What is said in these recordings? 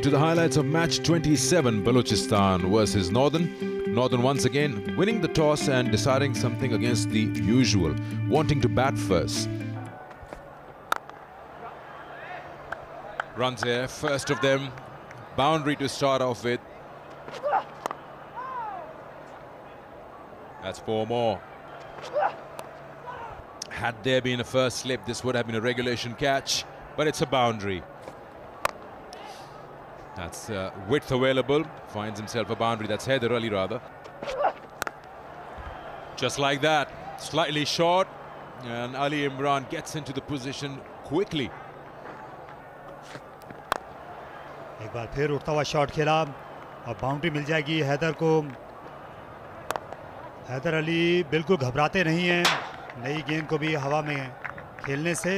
to the highlights of match 27, Balochistan versus Northern. Northern once again winning the toss and deciding something against the usual, wanting to bat first. Runs here, first of them, boundary to start off with. That's 4 more. Had there been a first slip, this would have been a regulation catch, but it's a boundary. That's width available, finds himself a boundary. That's Haider Ali rather. Just like that, slightly short, and Ali Imran gets into the position quickly. एक बार फिर उठता हुआ shot खेला और boundary मिल जाएगी हैदर को। हैदर अली बिल्कुल घबराते नहीं हैं नई गेंद को भी हवा में खेलने से।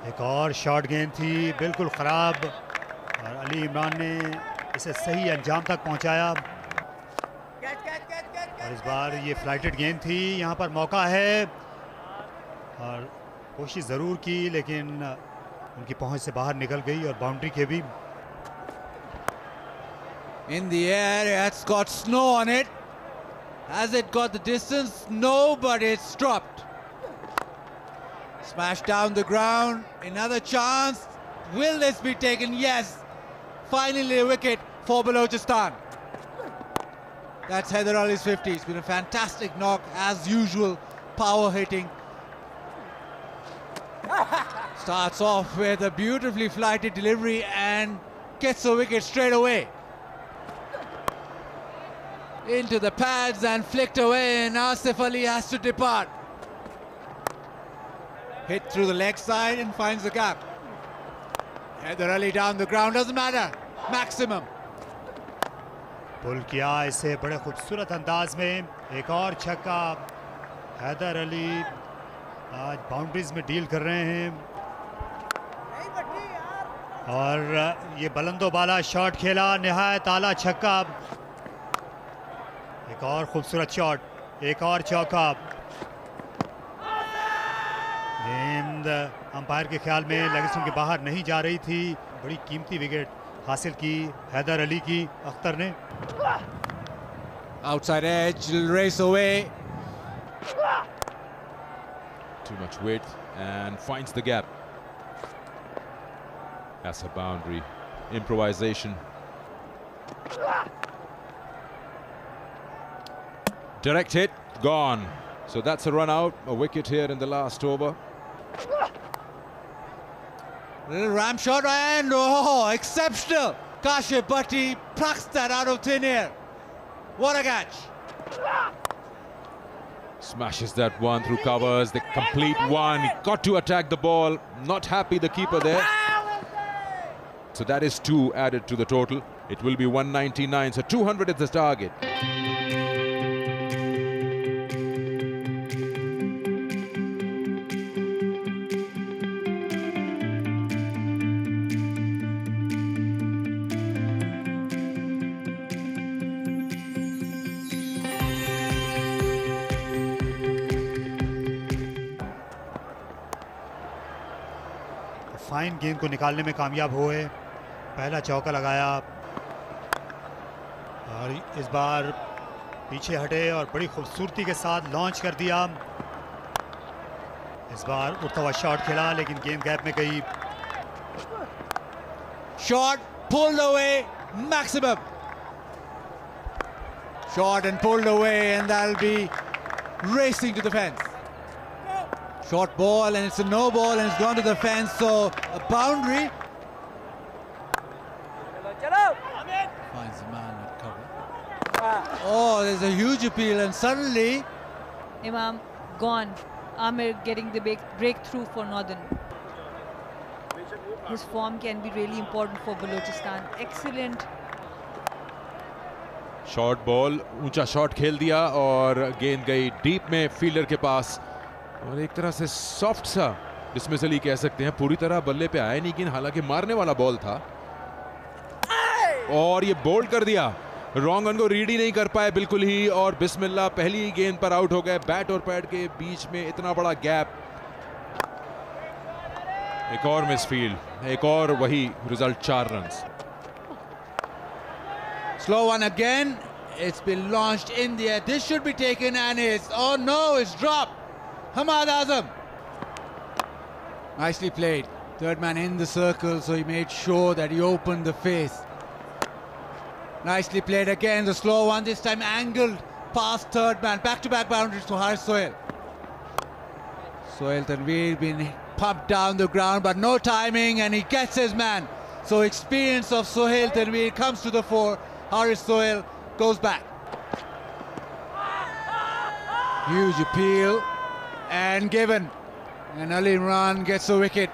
एक और शॉट गेंद थी बिल्कुल ख़राब और अली इमरान ने इसे सही अंजाम तक पहुंचाया। और इस बार ये फ्लाइटेड गेंद थी, यहाँ पर मौका है और कोशिश ज़रूर की लेकिन उनकी पहुंच से बाहर निकल गई और बाउंड्री के भी। In the air, it's got snow on it. Has it got the distance? No, but it's dropped. Smashed down the ground. Another chance. Will this be taken? Yes. Finally a wicket for Balochistan. That's Haider Ali's 50. It's been a fantastic knock as usual. Power hitting. Starts off with a beautifully flighted delivery and gets a wicket straight away. Into the pads and flicked away, and Asif Ali has to depart. Hit through the leg side and finds the gap. Haider Ali down the ground, doesn't matter. Maximum. पुल किया इसे बड़े खूबसूरत अंदाज में। एक और छक्का। हैदर अली आज बाउंड्रीज में डील कर रहे हैं और ये बुलंदो बाला शॉट खेला, निहायत आला छक्का। एक और खूबसूरत शॉट, एक और चौका। गेंद अंपायर के ख्याल में लेग स्टंप के बाहर नहीं जा रही थी। बड़ी कीमती विकेट हासिल की हैदर अली की अख्तर ने। Outside edge, race away. Too much width and finds the gap. That's a boundary. Improvisation. Direct hit, gone. So that's a run out, a wicket here in the last over. Little ram shot and oh, exceptional. Kashif Bhatti plucks that out of thin air. What a catch. Smashes that one through covers, the complete one. He got to attack the ball. Not happy the keeper there. So that is 2 added to the total. It will be 199, so 200 is the target. Fine गेंद को निकालने में कामयाब हुए। पहला चौका लगाया और इस बार पीछे हटे और बड़ी खूबसूरती के साथ लॉन्च कर दिया। इस बार उठता हुआ शॉट खेला लेकिन गेंद गैप में गई। Shot pulled away, maximum. Shot and pulled away, and that'll be racing to the fence. Short ball and it's a no ball and it's gone to the fence, so a boundary. Finds the man at cover. Oh, there's a huge appeal and suddenly Imam gone. Amir getting the breakthrough for Northern. His form can be really important for Balochistan. Excellent. Short ball, ऊंचा shot खेल दिया और गेंद गई deep में fielder के पास और एक तरह से सॉफ्ट सा डिस्मिसल ही कह सकते हैं। पूरी तरह बल्ले पे आया नहीं, लेकिन हालांकि मारने वाला बॉल था और ये बोल्ड कर दिया। रॉन्ग वन को रीड ही नहीं कर पाए बिल्कुल ही और बिस्मिल्लाह पहली ही गेंद पर आउट हो गए। बैट और पैड के बीच में इतना बड़ा गैप। एक और मिसफील्ड, एक और वही result 4 runs. Slow one again. It's been launched in the air. This should be taken and it's, oh no, it's dropped. Hamad Azam. Nicely played. Third man in the circle, so he made sure that he opened the face. Nicely played again, the slow one, this time angled past third man. Back-to-back boundaries to Haris Sohail. Sohail Tanveer been pumped down the ground, but no timing, and he gets his man. So experience of Sohail Tanveer comes to the fore. Haris Sohail goes back. Huge appeal and given. And Ali Imran gets the wicket.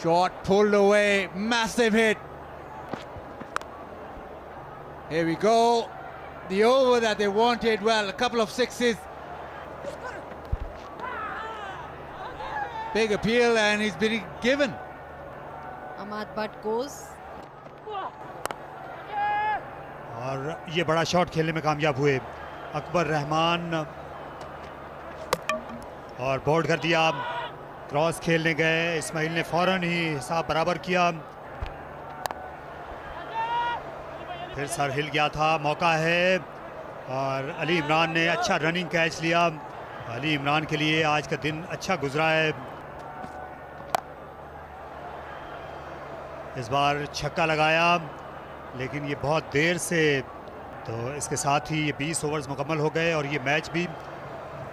Shot pulled away, massive hit. Here we go. The over that they wanted, well, a couple of sixes. Big appeal and he's been given. Ahmad Butt goes. और ये बड़ा shot खेलने में कामयाब हुए अकबर रहमान, और bold कर दिया. क्रॉस खेलने गए इस्माइल ने फौरन ही हिसाब बराबर किया. फिर सर हिल गया था, मौका है, और अली इमरान ने अच्छा रनिंग कैच लिया. अली इमरान के लिए आज का दिन अच्छा गुजरा है. इस बार छक्का लगाया, लेकिन ये बहुत देर से. तो इसके साथ ही ये 20 ओवर्स मुकम्मल हो गए और ये मैच भी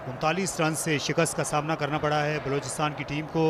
39 रन से शिकस्त का सामना करना पड़ा है बलूचिस्तान की टीम को.